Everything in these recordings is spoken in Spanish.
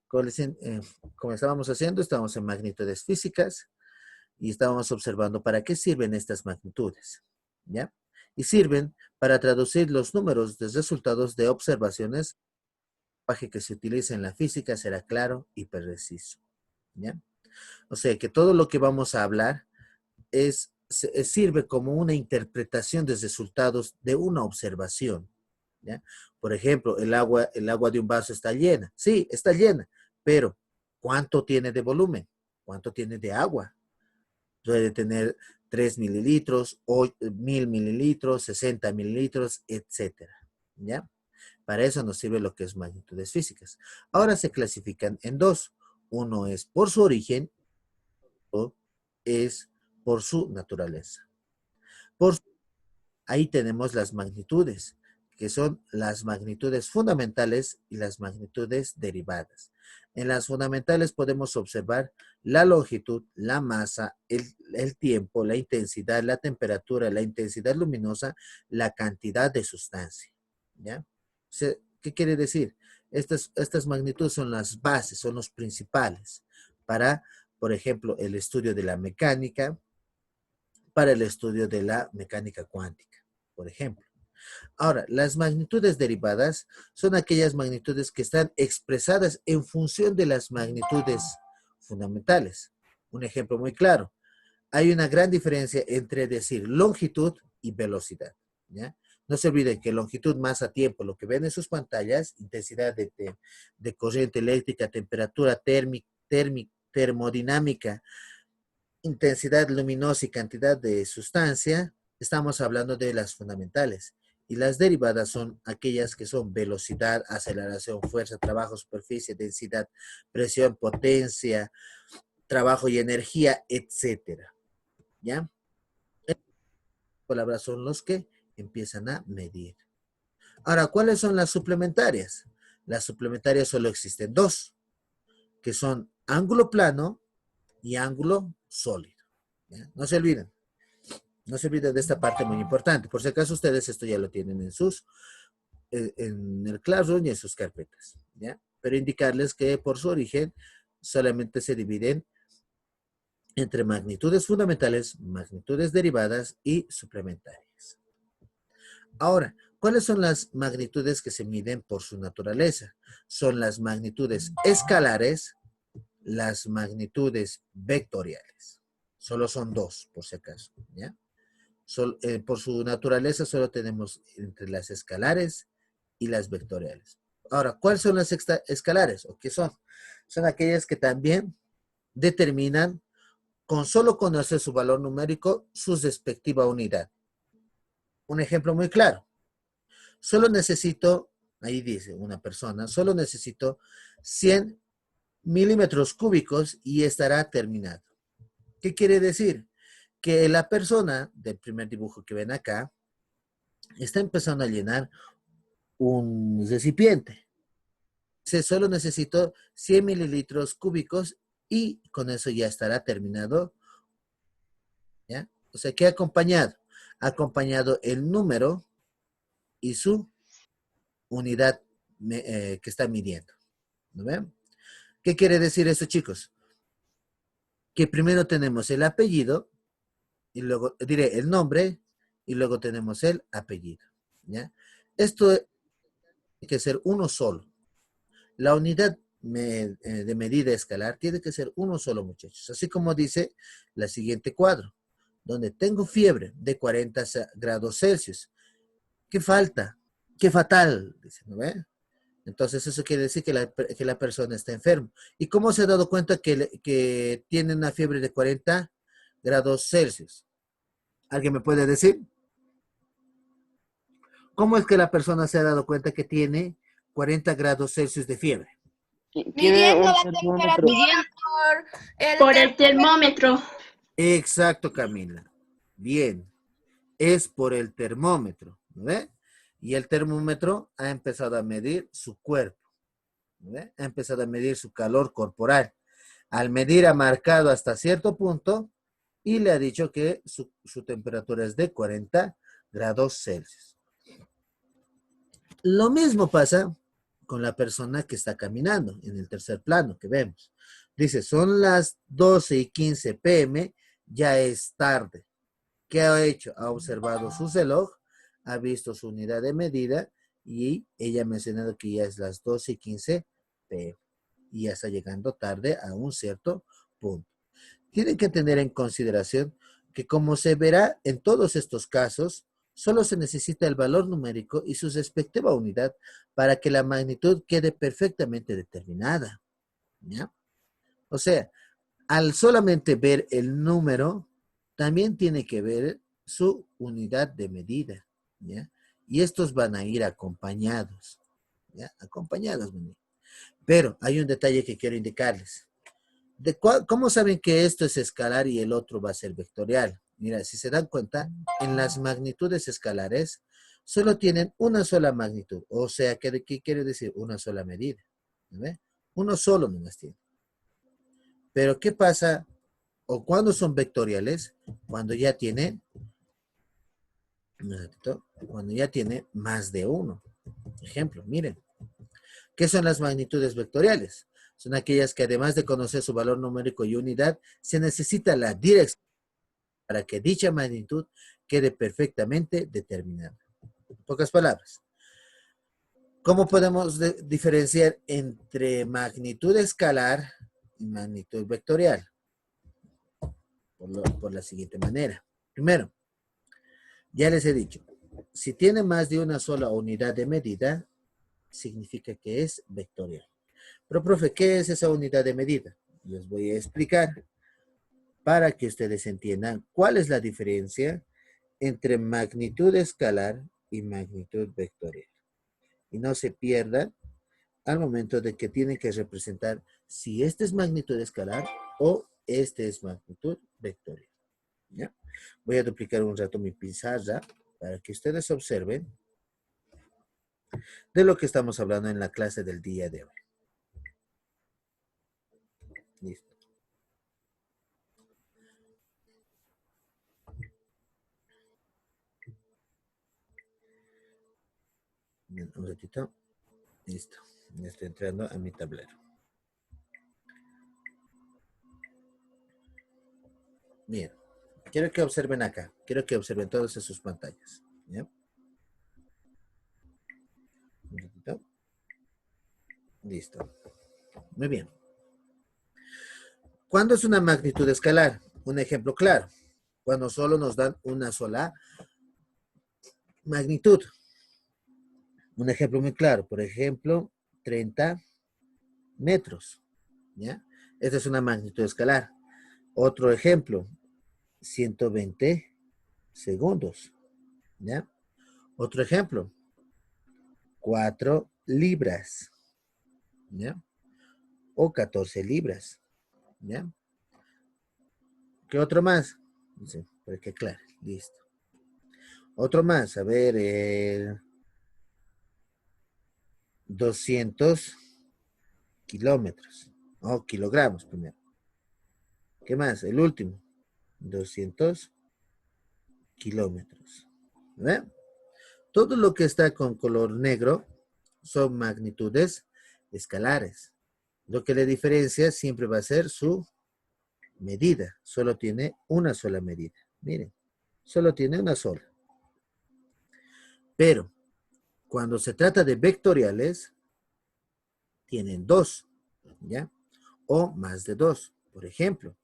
Como estábamos haciendo, estábamos en magnitudes físicas y estábamos observando para qué sirven estas magnitudes, ¿ya? Y sirven para traducir los números de resultados de observaciones. El lenguaje que se utiliza en la física será claro y preciso, ¿ya? O sea que todo lo que vamos a hablar sirve como una interpretación de resultados de una observación, ¿ya? Por ejemplo, el agua de un vaso está llena. Sí, está llena, pero ¿cuánto tiene de volumen? ¿Cuánto tiene de agua? Puede tener 3 mililitros, 1000 mililitros, 60 mililitros, etcétera, ¿ya? Para eso nos sirve lo que es magnitudes físicas. Ahora se clasifican en dos. Uno es por su origen, o es por su naturaleza. Ahí tenemos las magnitudes, que son las magnitudes fundamentales y las magnitudes derivadas. En las fundamentales podemos observar la longitud, la masa, el tiempo, la intensidad, la temperatura, la intensidad luminosa, la cantidad de sustancia, ¿ya? O sea, ¿qué quiere decir? Estas magnitudes son las bases, son los principales para, por ejemplo, el estudio de la mecánica, para el estudio de la mecánica cuántica, por ejemplo. Ahora, las magnitudes derivadas son aquellas magnitudes que están expresadas en función de las magnitudes fundamentales. Un ejemplo muy claro. Hay una gran diferencia entre decir longitud y velocidad, ¿ya? No se olviden que longitud, masa, tiempo, lo que ven en sus pantallas, intensidad de corriente eléctrica, temperatura termodinámica, intensidad luminosa y cantidad de sustancia, estamos hablando de las fundamentales. Y las derivadas son aquellas que son velocidad, aceleración, fuerza, trabajo, superficie, densidad, presión, potencia, trabajo y energía, etcétera. ¿Ya? Estas palabras son los que empiezan a medir. Ahora, ¿cuáles son las suplementarias? Las suplementarias solo existen dos, que son ángulo plano y ángulo sólido. ¿Ya? No se olviden. No se olviden de esta parte muy importante. Por si acaso ustedes esto ya lo tienen en el Classroom y en sus carpetas, ¿ya? Pero indicarles que por su origen solamente se dividen entre magnitudes fundamentales, magnitudes derivadas y suplementarias. Ahora, ¿cuáles son las magnitudes que se miden por su naturaleza? Son las magnitudes escalares, las magnitudes vectoriales. Solo son dos, por si acaso, ¿ya? Por su naturaleza solo tenemos entre las escalares y las vectoriales. Ahora, ¿cuáles son las escalares? ¿O qué son? Son aquellas que también determinan, con solo conocer su valor numérico, su respectiva unidad. Un ejemplo muy claro. Solo necesito, ahí dice una persona, solo necesito 100 milímetros cúbicos y estará terminado. ¿Qué quiere decir? Que la persona del primer dibujo que ven acá está empezando a llenar un recipiente. Solo necesito 100 mililitros cúbicos y con eso ya estará terminado, ¿ya? O sea, ¿qué ha acompañado? Ha acompañado el número y su unidad que está midiendo, ¿no ven? ¿Qué quiere decir eso, chicos? Que primero tenemos el apellido y luego diré el nombre y luego tenemos el apellido, ¿ya? Esto tiene que ser uno solo. La unidad de medida escalar tiene que ser uno solo, muchachos. Así como dice la siguiente cuadro, donde tengo fiebre de 40 grados Celsius. ¿Qué falta? ¿Qué fatal? Dice, ¿no ve? Entonces eso quiere decir que la persona está enferma. ¿Y cómo se ha dado cuenta que tiene una fiebre de 40 grados Celsius? ¿Alguien me puede decir? ¿Cómo es que la persona se ha dado cuenta que tiene 40 grados Celsius de fiebre? Tiene Midiendo un la termómetro. temperatura Por el termómetro. Exacto, Camila. Bien. Es por el termómetro, ¿no ve? Y el termómetro ha empezado a medir su cuerpo, ¿no ve? Ha empezado a medir su calor corporal. Al medir ha marcado hasta cierto punto y le ha dicho que su temperatura es de 40 grados Celsius. Lo mismo pasa con la persona que está caminando en el tercer plano que vemos. Dice, son las 12:15 p.m., ya es tarde. ¿Qué ha hecho? Ha observado su reloj, ha visto su unidad de medida y ella ha mencionado que ya es las 12:15 p.m. y ya está llegando tarde a un cierto punto. Tienen que tener en consideración que, como se verá en todos estos casos, solo se necesita el valor numérico y su respectiva unidad para que la magnitud quede perfectamente determinada, ¿ya? O sea, al solamente ver el número, también tiene que ver su unidad de medida, ¿ya? Y estos van a ir acompañados, ¿ya? Acompañados. Pero hay un detalle que quiero indicarles. ¿Cómo saben que esto es escalar y el otro va a ser vectorial? Mira, si se dan cuenta, en las magnitudes escalares solo tienen una sola magnitud. O sea, ¿qué quiere decir? Una sola medida. ¿Ve? Uno solo nomás tiene. Pero ¿qué pasa? ¿O cuándo son vectoriales? Cuando ya tienen, cuando ya tiene más de uno. Ejemplo, miren. ¿Qué son las magnitudes vectoriales? Son aquellas que, además de conocer su valor numérico y unidad, se necesita la dirección para que dicha magnitud quede perfectamente determinada. En pocas palabras, ¿cómo podemos diferenciar entre magnitud escalar y magnitud vectorial? Por la siguiente manera. Primero, ya les he dicho, si tiene más de una sola unidad de medida, significa que es vectorial. Pero, profe, ¿qué es esa unidad de medida? Les voy a explicar para que ustedes entiendan cuál es la diferencia entre magnitud escalar y magnitud vectorial. Y no se pierdan al momento de que tienen que representar si este es magnitud escalar o este es magnitud vectorial. ¿Ya? Voy a duplicar un rato mi pizarra para que ustedes observen de lo que estamos hablando en la clase del día de hoy. Listo. Bien, un ratito. Listo. Ya estoy entrando a mi tablero. Bien. Quiero que observen acá. Quiero que observen todas sus pantallas. ¿Ya? Un ratito. Listo. Muy bien. ¿Cuándo es una magnitud escalar? Un ejemplo claro. Cuando solo nos dan una sola magnitud. Un ejemplo muy claro. Por ejemplo, 30 metros. ¿Ya? Esta es una magnitud escalar. Otro ejemplo, 120 segundos. ¿Ya? Otro ejemplo, 4 libras. ¿Ya? O 14 libras. ¿Ya? ¿Qué otro más? Sí, para que claro, listo. Otro más, a ver, 200 kilómetros. O kilogramos primero. ¿Qué más? El último, 200 kilómetros. ¿Verdad? Todo lo que está con color negro son magnitudes escalares. Lo que le diferencia siempre va a ser su medida. Solo tiene una sola medida. Miren, solo tiene una sola. Pero cuando se trata de vectoriales, tienen dos, ¿ya? O más de dos. Por ejemplo,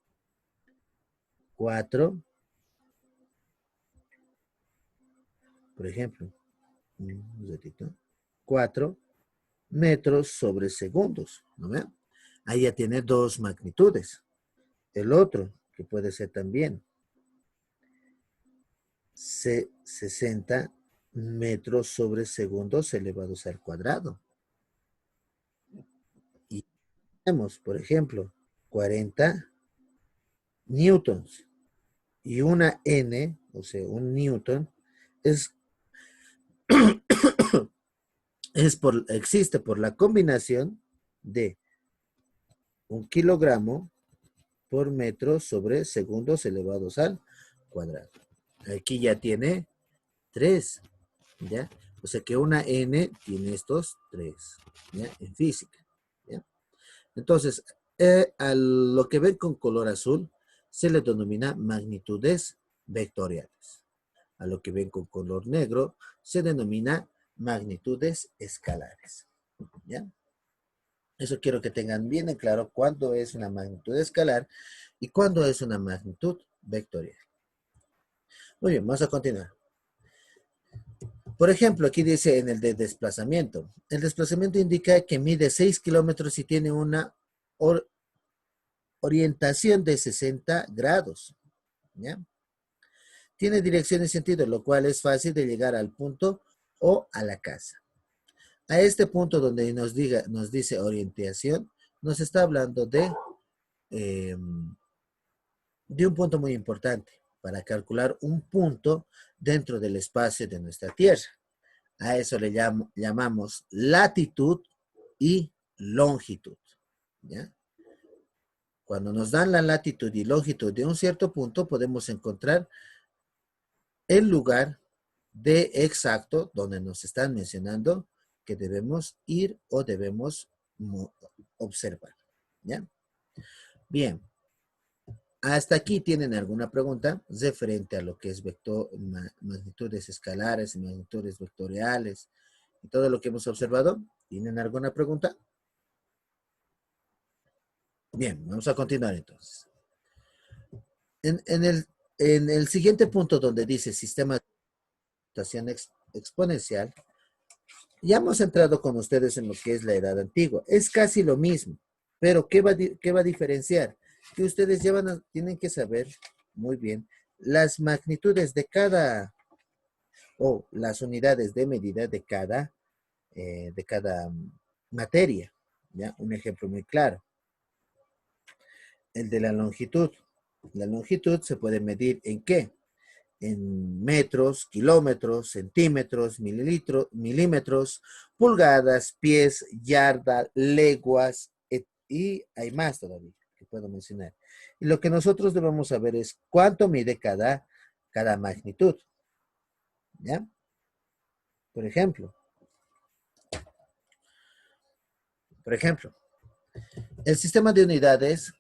4, por ejemplo, un ratito, 4 metros sobre segundos, ¿no ven? Ahí ya tiene dos magnitudes. El otro, que puede ser también 60 metros sobre segundos elevados al cuadrado. Y tenemos, por ejemplo, 40 newtons. Y una N, o sea, un newton, existe por la combinación de 1 kilogramo por metro sobre segundos elevados al cuadrado. Aquí ya tiene 3, ¿ya? O sea que una n tiene estos 3, ¿ya? En física, ¿ya? Entonces, a lo que ven con color azul se le denomina magnitudes vectoriales. A lo que ven con color negro se denomina magnitudes escalares, ¿ya? Eso quiero que tengan bien en claro cuándo es una magnitud escalar y cuándo es una magnitud vectorial. Muy bien, vamos a continuar. Por ejemplo, aquí dice en el de desplazamiento. El desplazamiento indica que mide 6 kilómetros y tiene una orientación de 60 grados, ¿ya? Tiene dirección y sentido, lo cual es fácil de llegar al punto o a la casa. A este punto donde nos dice orientación, nos está hablando de un punto muy importante para calcular un punto dentro del espacio de nuestra Tierra. A eso le llamamos latitud y longitud, ¿ya? Cuando nos dan la latitud y longitud de un cierto punto, podemos encontrar el lugar de exacto donde nos están mencionando que debemos ir o debemos observar, ¿ya? Bien. ¿Hasta aquí tienen alguna pregunta referente a lo que es magnitudes escalares y magnitudes vectoriales y todo lo que hemos observado? ¿Tienen alguna pregunta? Bien, vamos a continuar entonces. En el siguiente punto donde dice sistema de rotación exponencial, ya hemos entrado con ustedes en lo que es la edad antigua. Es casi lo mismo, pero ¿qué va a diferenciar? Que ustedes tienen que saber muy bien las magnitudes de cada, o las unidades de medida de cada materia, ¿ya? Un ejemplo muy claro. El de la longitud. La longitud se puede medir ¿en qué? En metros, kilómetros, centímetros, milímetros, pulgadas, pies, yarda, leguas, y hay más todavía que puedo mencionar. Y lo que nosotros debemos saber es cuánto mide cada magnitud, ¿ya? Por ejemplo, el sistema de unidades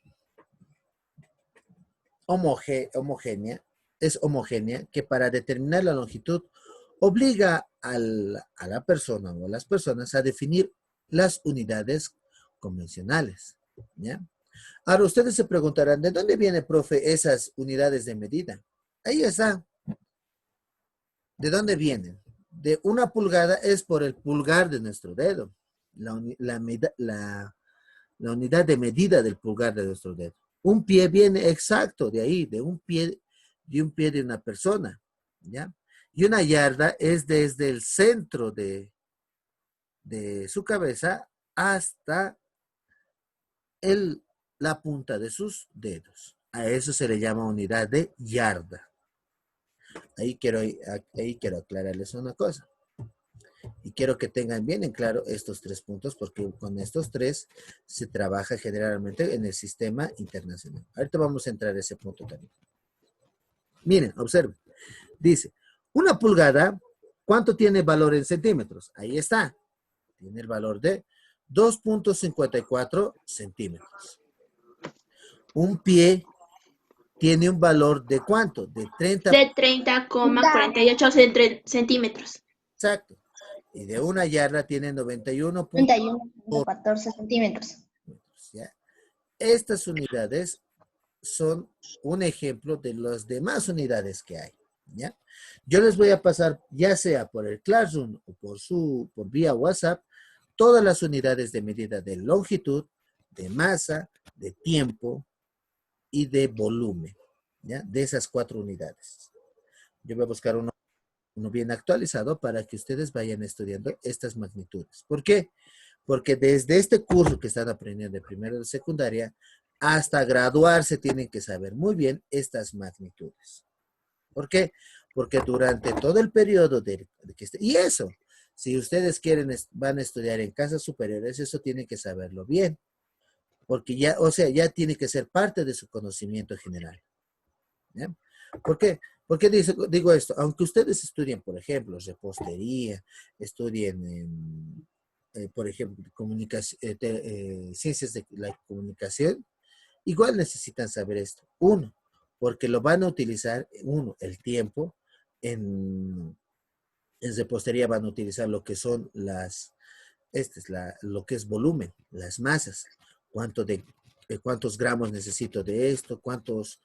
es homogénea que para determinar la longitud obliga a la persona o a las personas a definir las unidades convencionales, ¿ya? Ahora ustedes se preguntarán, ¿de dónde viene, profe, esas unidades de medida? Ahí está. ¿De dónde vienen? De una pulgada es por el pulgar de nuestro dedo. La unidad de medida del pulgar de nuestro dedo. Un pie viene exacto de ahí, de un pie de una persona, ¿ya? Y una yarda es desde el centro de su cabeza hasta la punta de sus dedos. A eso se le llama unidad de yarda. Ahí quiero aclararles una cosa. Y quiero que tengan bien en claro estos 3 puntos, porque con estos 3 se trabaja generalmente en el sistema internacional. Ahorita vamos a entrar a ese punto también. Miren, observen. Dice, una pulgada, ¿cuánto tiene valor en centímetros? Ahí está. Tiene el valor de 2.54 centímetros. Un pie tiene un valor de ¿cuánto? De 30,48 centímetros. Exacto. Y de una yarda tiene 91.14 centímetros. ¿Ya? Estas unidades son un ejemplo de las demás unidades que hay, ¿ya? Yo les voy a pasar, ya sea por el Classroom o por vía WhatsApp, todas las unidades de medida de longitud, de masa, de tiempo y de volumen, ¿ya? De esas 4 unidades. Yo voy a buscar uno bien actualizado para que ustedes vayan estudiando estas magnitudes. ¿Por qué? Porque desde este curso que están aprendiendo de primero de secundaria hasta graduarse tienen que saber muy bien estas magnitudes. ¿Por qué? Porque durante todo el periodo y eso, si ustedes van a estudiar en casas superiores, eso tienen que saberlo bien. Porque ya tiene que ser parte de su conocimiento general, ¿ya? ¿Por qué? ¿Por qué digo esto? Aunque ustedes estudien, por ejemplo, repostería, estudien, por ejemplo, ciencias de la comunicación, igual necesitan saber esto. Uno, porque lo van a utilizar, uno, el tiempo. En repostería van a utilizar lo que son lo que es volumen, las masas. ¿Cuántos gramos necesito de esto? ¿Cuántos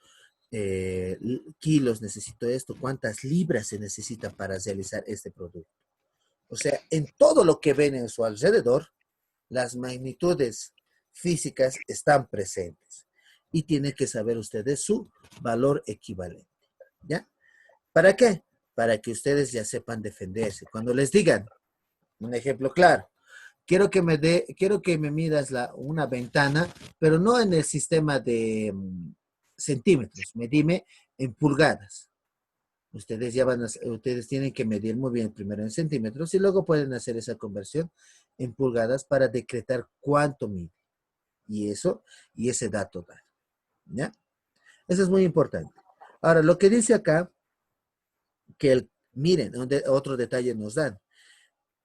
kilos necesito esto? ¿Cuántas libras se necesita para realizar este producto? O sea, en todo lo que ven en su alrededor, las magnitudes físicas están presentes y tiene que saber ustedes su valor equivalente. ¿Ya? ¿Para qué? Para que ustedes ya sepan defenderse. Cuando les digan, un ejemplo claro, quiero que me midas una ventana, pero no en el sistema de centímetros, medime en pulgadas. Ustedes tienen que medir muy bien primero en centímetros y luego pueden hacer esa conversión en pulgadas para decretar cuánto mide. Y ese dato da. ¿Ya? Eso es muy importante. Ahora, lo que dice acá, miren, otro detalle nos dan.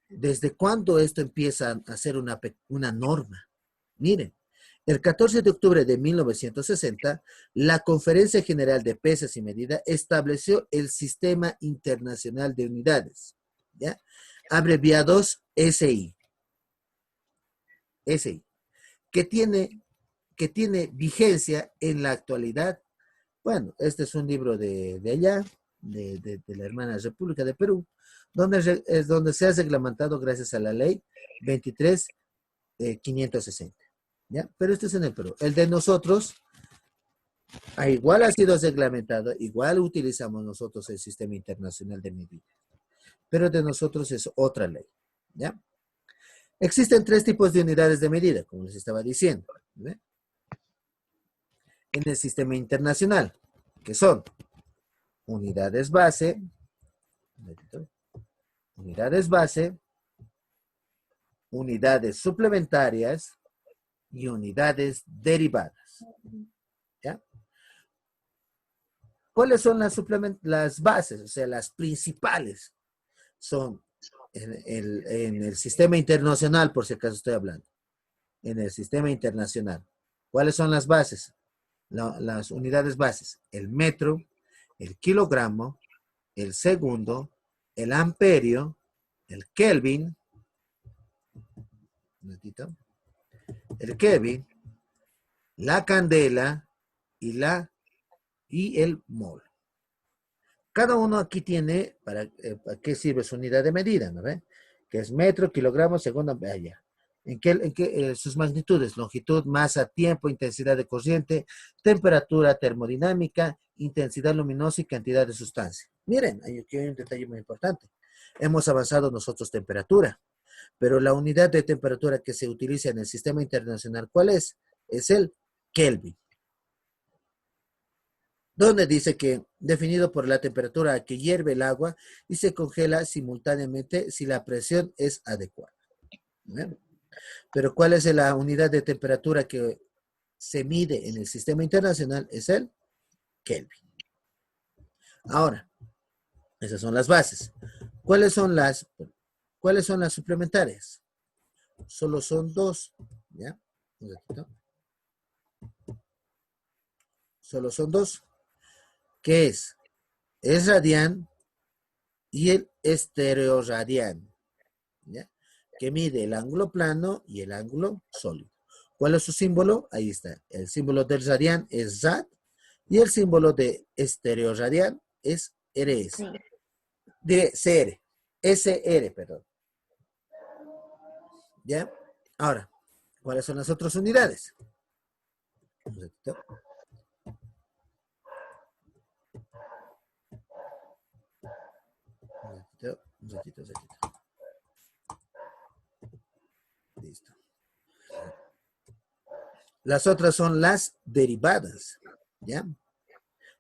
¿Desde cuándo esto empieza a ser una norma? Miren, el 14 de octubre de 1960, la Conferencia General de Pesas y Medidas estableció el Sistema Internacional de Unidades, ¿ya? Abreviados SI, SI, que tiene vigencia en la actualidad. Bueno, este es un libro de allá, de la hermana República de Perú, es donde se ha reglamentado gracias a la ley 23.560. ¿Ya? Pero este es en el Perú. El de nosotros, igual ha sido reglamentado, igual utilizamos nosotros el Sistema Internacional de Medida, pero de nosotros es otra ley. ¿Ya? Existen 3 tipos de unidades de medida, como les estaba diciendo. ¿Ve? En el Sistema Internacional, que son unidades base, unidades suplementarias y unidades derivadas. ¿Ya? ¿Cuáles son las bases? O sea, las principales son en el sistema internacional, por si acaso estoy hablando. En el sistema internacional. ¿Cuáles son las bases? Las unidades bases. El metro, el kilogramo, el segundo, el amperio, el Kelvin, el Kelvin, la candela y el mol. Cada uno aquí tiene para qué sirve su unidad de medida, ¿no ve? Que es metro, kilogramo, segundo, allá. Sus magnitudes, longitud, masa, tiempo, intensidad de corriente, temperatura termodinámica, intensidad luminosa y cantidad de sustancia. Miren, aquí hay un detalle muy importante. Hemos avanzado nosotros temperatura, pero la unidad de temperatura que se utiliza en el sistema internacional, ¿cuál es? Es el Kelvin. Donde dice que definido por la temperatura a que hierve el agua y se congela simultáneamente si la presión es adecuada. ¿Bien? Pero ¿cuál es la unidad de temperatura que se mide en el sistema internacional? Es el Kelvin. Ahora, esas son las bases. ¿Cuáles son las suplementarias? Solo son 2. ¿Ya? Un ratito. Solo son 2. ¿Qué es? Es radián y el estereoradián, ¿ya? Que mide el ángulo plano y el ángulo sólido. ¿Cuál es su símbolo? Ahí está. El símbolo del radián es rad y el símbolo de estereoradián es RS. De CR. SR, perdón. ¿Ya? Ahora, ¿cuáles son las otras unidades? Un ratito. Un ratito. Listo. Las otras son las derivadas, ¿ya?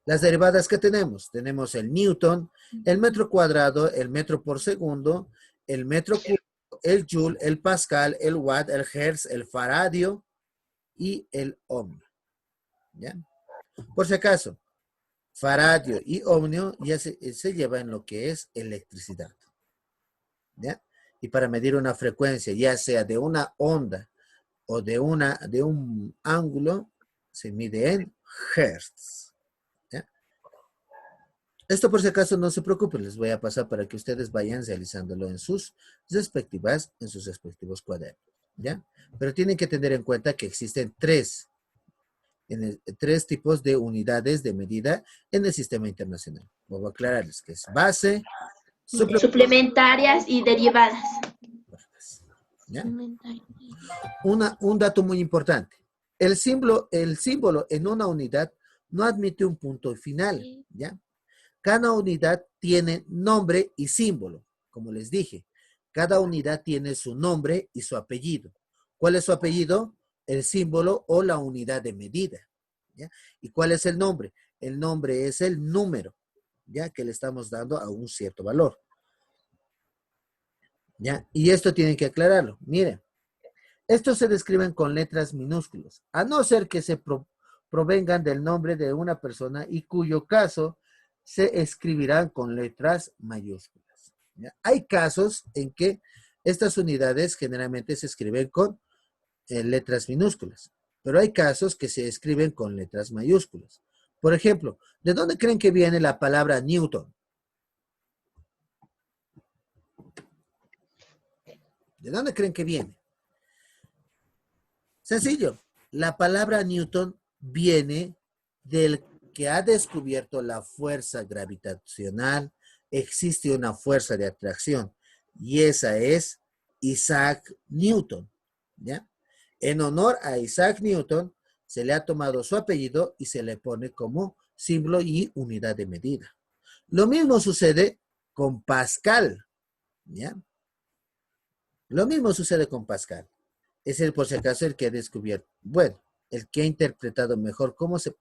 Las derivadas que tenemos, tenemos el Newton, el metro cuadrado, el metro por segundo, el metro cúbico, el joule, el pascal, el watt, el hertz, el faradio y el ohm, ¿ya? Por si acaso, faradio y ohmio ya se lleva en lo que es electricidad. ¿Ya? Y para medir una frecuencia, ya sea de una onda o de un ángulo, se mide en hertz. ¿Ya? Esto por si acaso no se preocupen, les voy a pasar para que ustedes vayan realizándolo en sus respectivos cuadernos. ¿Ya? Pero tienen que tener en cuenta que existen tres tipos de unidades de medida en el sistema internacional. Voy a aclararles que es base, Suplementarias y derivadas. ¿ya? Un dato muy importante. El símbolo en una unidad no admite un punto final, ¿ya? Cada unidad tiene nombre y símbolo, como les dije. Cada unidad tiene su nombre y su apellido. ¿Cuál es su apellido? El símbolo o la unidad de medida, ¿ya? ¿Y cuál es el nombre? El nombre es el número, ¿ya? Que le estamos dando a un cierto valor, ¿ya? Y esto tienen que aclararlo. Miren, estos se describen con letras minúsculas, a no ser que se provengan del nombre de una persona y cuyo caso se escribirán con letras mayúsculas, ¿ya? Hay casos en que estas unidades generalmente se escriben con letras minúsculas, pero hay casos que se escriben con letras mayúsculas. Por ejemplo, ¿de dónde creen que viene la palabra Newton? ¿De dónde creen que viene? Sencillo, la palabra Newton viene del que ha descubierto la fuerza gravitacional. Existe una fuerza de atracción y esa es Isaac Newton, ¿ya? En honor a Isaac Newton se le ha tomado su apellido y se le pone como símbolo y unidad de medida. Lo mismo sucede con Pascal, ¿ya? Lo mismo sucede con Pascal. Es el, por si acaso, el que ha descubierto, bueno, el que ha interpretado mejor cómo se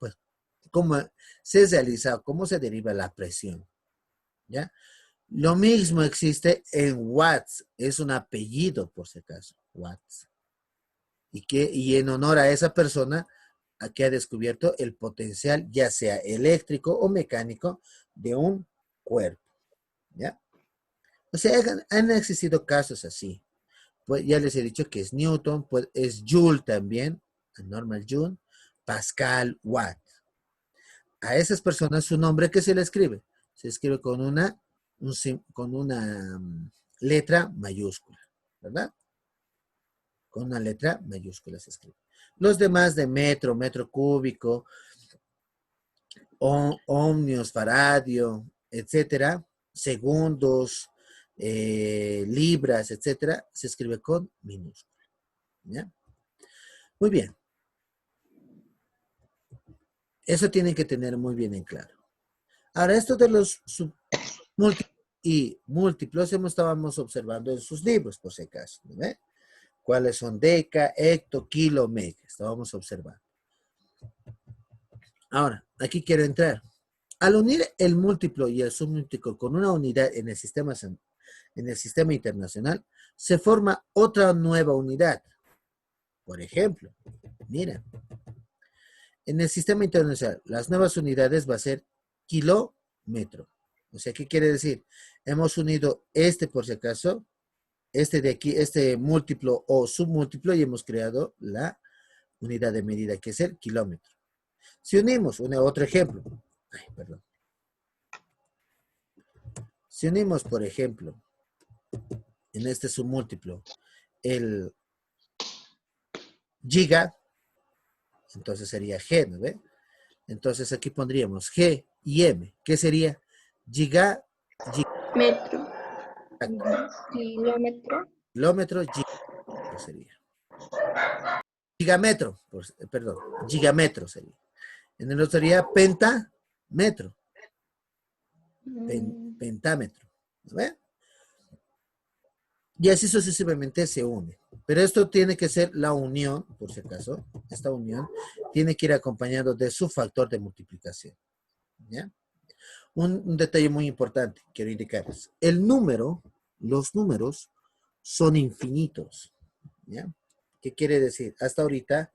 realiza, cómo se deriva la presión, ¿ya? Lo mismo existe en Watts, es un apellido, por si acaso, Watts. Y en honor a esa persona a que ha descubierto el potencial, ya sea eléctrico o mecánico, de un cuerpo, ¿ya? O sea, han existido casos así. Pues ya les he dicho que es Newton, pues es Joule también, Normal Joule, Pascal, Watt. A esas personas su nombre, ¿qué se le escribe? Se escribe con una letra mayúscula, ¿verdad? Con una letra mayúscula se escribe. Los demás de metro, metro cúbico, ohmios, faradio, etcétera, segundos, libras, etcétera, se escribe con minúscula, ¿ya? Muy bien. Eso tienen que tener muy bien en claro. Ahora, esto de los múltiplos y múltiplos estábamos observando en sus libros, por si acaso, ¿no ve? ¿Cuáles son deca, hecto, kilo, mega? Estábamos observando. Ahora, aquí quiero entrar. Al unir el múltiplo y el submúltiplo con una unidad en el sistema internacional, se forma otra nueva unidad. Por ejemplo, mira, en el sistema internacional, las nuevas unidades va a ser kilómetro. O sea, ¿qué quiere decir? Hemos unido por si acaso, este de aquí, este múltiplo o submúltiplo y hemos creado la unidad de medida, que es el kilómetro. Si unimos, otro ejemplo. Ay, perdón. Si unimos, por ejemplo, en este submúltiplo, el giga, entonces sería G, ¿no ve? Entonces aquí pondríamos G y M. ¿Qué sería? Giga, Metro. Kilómetro. kilómetro, giga sería. Gigametro, perdón, gigametro sería. En el otro sería pentametro. Pentámetro. ¿No ve? Y así sucesivamente se une. Pero esto tiene que ser la unión, por si acaso, esta unión tiene que ir acompañado de su factor de multiplicación. ¿Ya? Un detalle muy importante, quiero indicarles. Los números son infinitos. ¿Ya? ¿Qué quiere decir? Hasta ahorita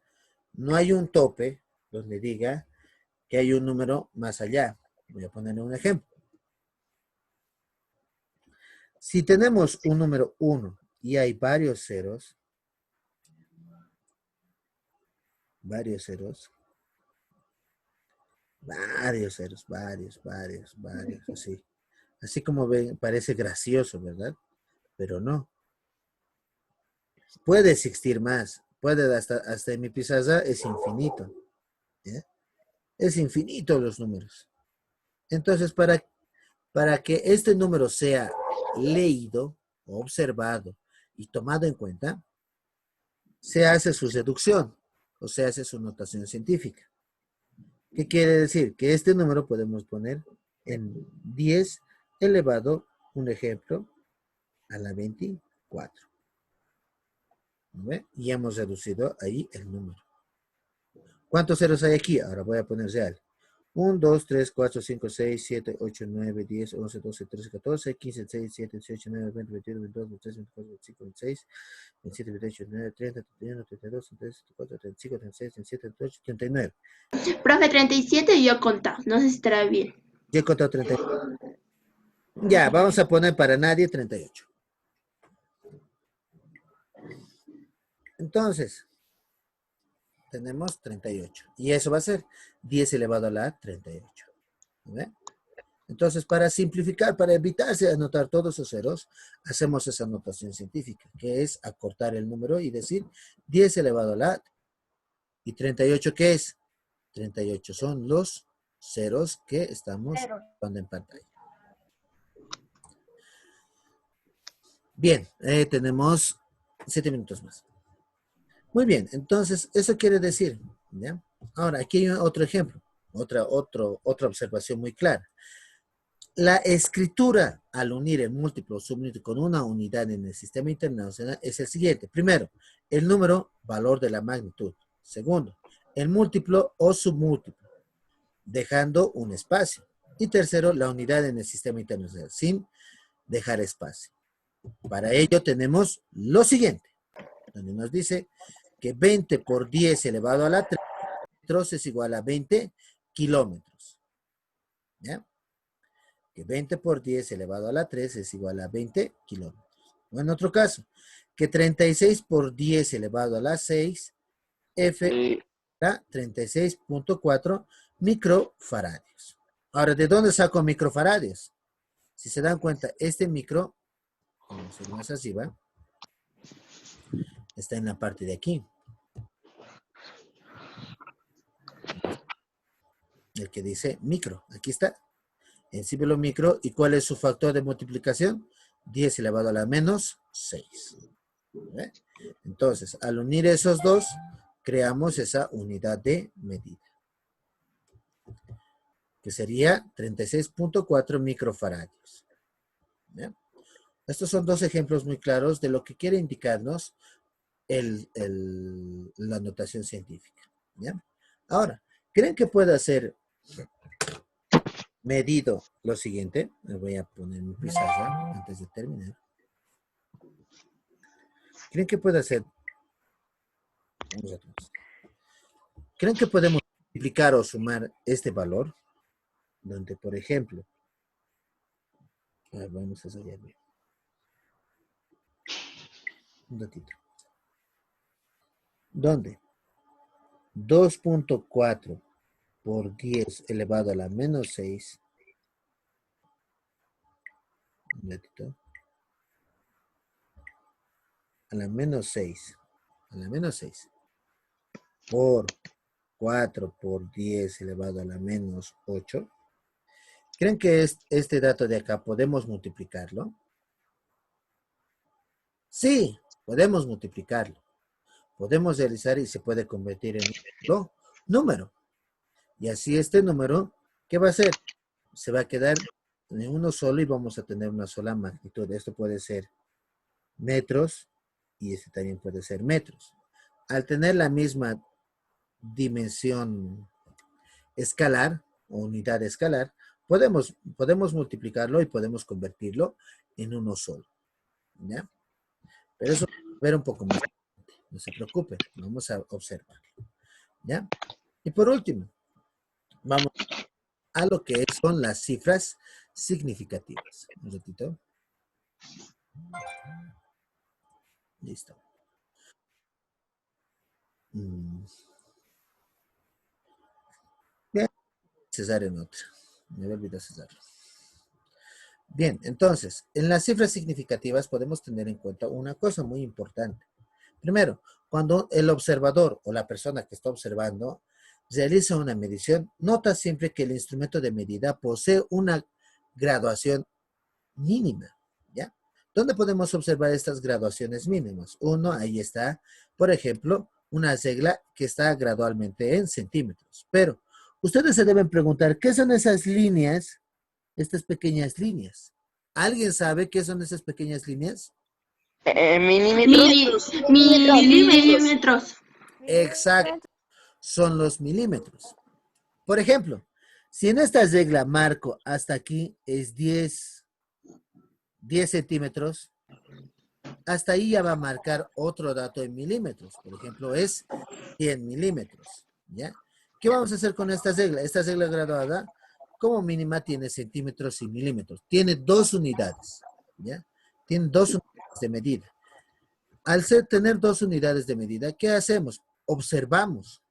no hay un tope donde diga que hay un número más allá. Voy a ponerle un ejemplo. Si tenemos un número 1 y hay varios ceros, varios, así. Así como ven, parece gracioso, ¿verdad? Pero no. Puede existir más. Puede hasta en mi pizarra es infinito. ¿Ya? Es infinito los números. Entonces, para que este número sea leído, observado y tomado en cuenta, se hace su reducción o se hace su notación científica. ¿Qué quiere decir? Que este número podemos poner en 10 elevado, un ejemplo, a la 24. ¿Ve? Y hemos reducido ahí el número. ¿Cuántos ceros hay aquí? Ahora voy a poner real. 1, 2, 3, 4, 5, 6, 7, 8, 9, 10, 11, 12, 13, 14, 15, 16, 17, 18, 19, 20, 21, 22, 23, 24, 25, 26, 27, 28, 29, 30, 31, 32, 33, 34, 35, 36, 37, 38, 39. Profe, 37 yo he contado. No sé si estará bien. Yo he contado 38. Ya, vamos a poner para nadie 38. Entonces, tenemos 38. Y eso va a ser 10 elevado a la 38. ¿Ve? Entonces, para simplificar, para evitarse anotar todos esos ceros, hacemos esa notación científica, que es acortar el número y decir 10 elevado a la... ¿Y 38 qué es? 38 son los ceros que estamos poniendo en pantalla. Bien, tenemos 7 minutos más. Muy bien, entonces, eso quiere decir, ¿ya? Ahora, aquí hay otro ejemplo, otra observación muy clara. La escritura al unir el múltiplo o submúltiplo con una unidad en el sistema internacional es el siguiente. Primero, el número, valor de la magnitud. Segundo, el múltiplo o submúltiplo, dejando un espacio. Y tercero, la unidad en el sistema internacional, sin dejar espacio. Para ello tenemos lo siguiente, donde nos dice que 20 por 10 elevado a la 3 metros es igual a 20 kilómetros. ¿Ya? Que 20 por 10 elevado a la 3 es igual a 20 kilómetros. O en otro caso, que 36 por 10 elevado a la 6, F da 36.4 microfaradios. Ahora, ¿de dónde saco microfaradios? Si se dan cuenta, este micro, vamos a ir más arriba, está en la parte de aquí. El que dice micro, aquí está. En símbolo micro, ¿y cuál es su factor de multiplicación? 10 elevado a la menos 6. ¿Ve? Entonces, al unir esos dos, creamos esa unidad de medida, que sería 36.4 microfaradios. ¿Ve? Estos son dos ejemplos muy claros de lo que quiere indicarnos la notación científica. ¿Ya? Ahora, ¿creen que pueda ser medido lo siguiente? Me voy a poner mi pizarra antes de terminar. ¿Creen que puede ser? Vamos a todos. ¿Creen que podemos multiplicar o sumar este valor? Donde, por ejemplo, vamos a salir bien. Un ratito. ¿Dónde? 2.4 por 10 elevado a la menos 6. Un ratito. A la menos 6. A la menos 6. Por 4 por 10 elevado a la menos 8. ¿Creen que este dato de acá podemos multiplicarlo? Sí, podemos multiplicarlo. Podemos realizar y se puede convertir en un número. Y así este número, ¿qué va a hacer? Se va a quedar en uno solo y vamos a tener una sola magnitud. Esto puede ser metros y este también puede ser metros. Al tener la misma dimensión escalar o unidad escalar, podemos multiplicarlo y podemos convertirlo en uno solo. ¿Ya? Pero eso va a ver un poco más. No se preocupen, vamos a observar. ¿Ya? Y por último, vamos a lo que son las cifras significativas. Un ratito. Listo. Bien, César en otra. Me había olvidado César. Bien, entonces, en las cifras significativas podemos tener en cuenta una cosa muy importante. Primero, cuando el observador o la persona que está observando realiza una medición, nota siempre que el instrumento de medida posee una graduación mínima, ¿ya? ¿Dónde podemos observar estas graduaciones mínimas? Uno, ahí está, por ejemplo, una regla que está gradualmente en centímetros. Pero ustedes se deben preguntar, ¿qué son esas líneas? Estas pequeñas líneas. ¿Alguien sabe qué son esas pequeñas líneas? Milímetros. Milímetros. Exacto, son los milímetros. Por ejemplo, si en esta regla marco hasta aquí es 10 centímetros, hasta ahí ya va a marcar otro dato en milímetros. Por ejemplo, es 100 milímetros. ¿Ya? ¿Qué vamos a hacer con esta regla? Esta regla graduada, como mínima, tiene centímetros y milímetros. Tiene 2 unidades. ¿Ya? Tiene 2 unidades de medida. Al tener 2 unidades de medida, ¿qué hacemos? Observamos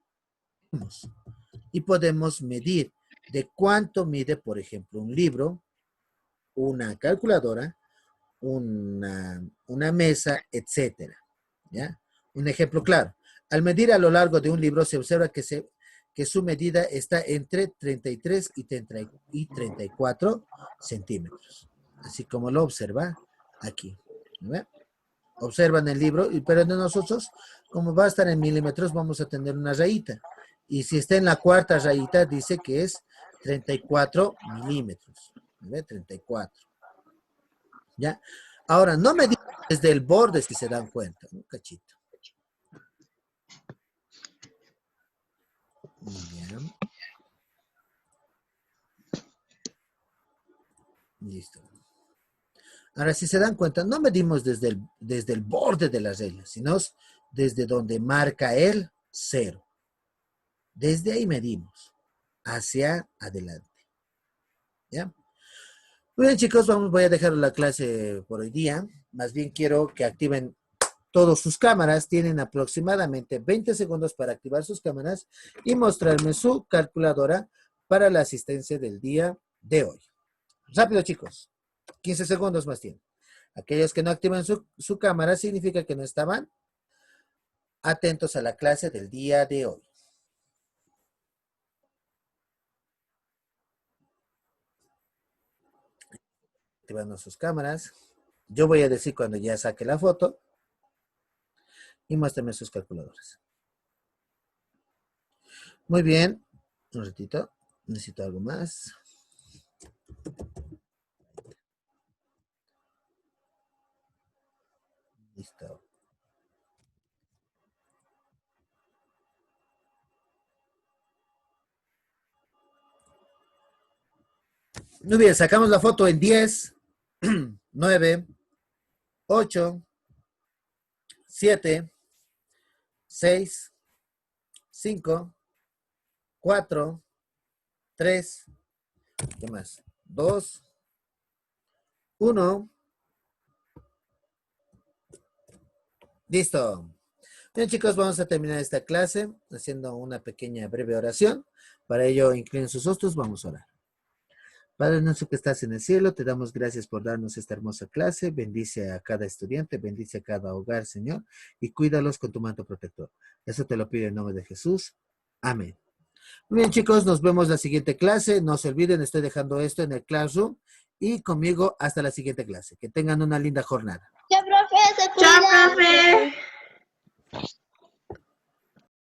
y podemos medir de cuánto mide, por ejemplo, un libro, una calculadora, una mesa, etcétera. ¿Ya? Un ejemplo claro. Al medir a lo largo de un libro se observa que su medida está entre 33 y 34 centímetros. Así como lo observa aquí. ¿Ve? Observan el libro, pero de nosotros, como va a estar en milímetros, vamos a tener una rayita. Y si está en la cuarta rayita, dice que es 34 milímetros. ¿Ve? 34. ¿Ya? Ahora, no me digan desde el borde si se dan cuenta. Un cachito. Bien. Listo. Ahora, si se dan cuenta, no medimos desde el borde de la regla, sino desde donde marca el 0. Desde ahí medimos hacia adelante. ¿Ya? Muy bien, chicos, voy a dejar la clase por hoy día. Más bien quiero que activen todas sus cámaras. Tienen aproximadamente 20 segundos para activar sus cámaras y mostrarme su calculadora para la asistencia del día de hoy. Rápido, chicos. 15 segundos más tienen. Aquellos que no activan su cámara significa que no estaban atentos a la clase del día de hoy. Activando sus cámaras. Yo voy a decir cuando ya saque la foto. Y muéstrenme sus calculadoras. Muy bien. Un ratito. Necesito algo más. Listo. Muy bien, sacamos la foto en 10, 9, 8, 7, 6, 5, 4, 3, ¿qué más? 2, 1. Listo. Bien, chicos, vamos a terminar esta clase haciendo una pequeña breve oración. Para ello, inclinen sus rostros, vamos a orar. Padre nuestro que estás en el cielo, te damos gracias por darnos esta hermosa clase. Bendice a cada estudiante, bendice a cada hogar, Señor, y cuídalos con tu manto protector. Eso te lo pido en nombre de Jesús. Amén. Muy bien, chicos, nos vemos la siguiente clase. No se olviden, estoy dejando esto en el Classroom y conmigo hasta la siguiente clase. Que tengan una linda jornada. Chao, profe, se Chao, cuidan. profe.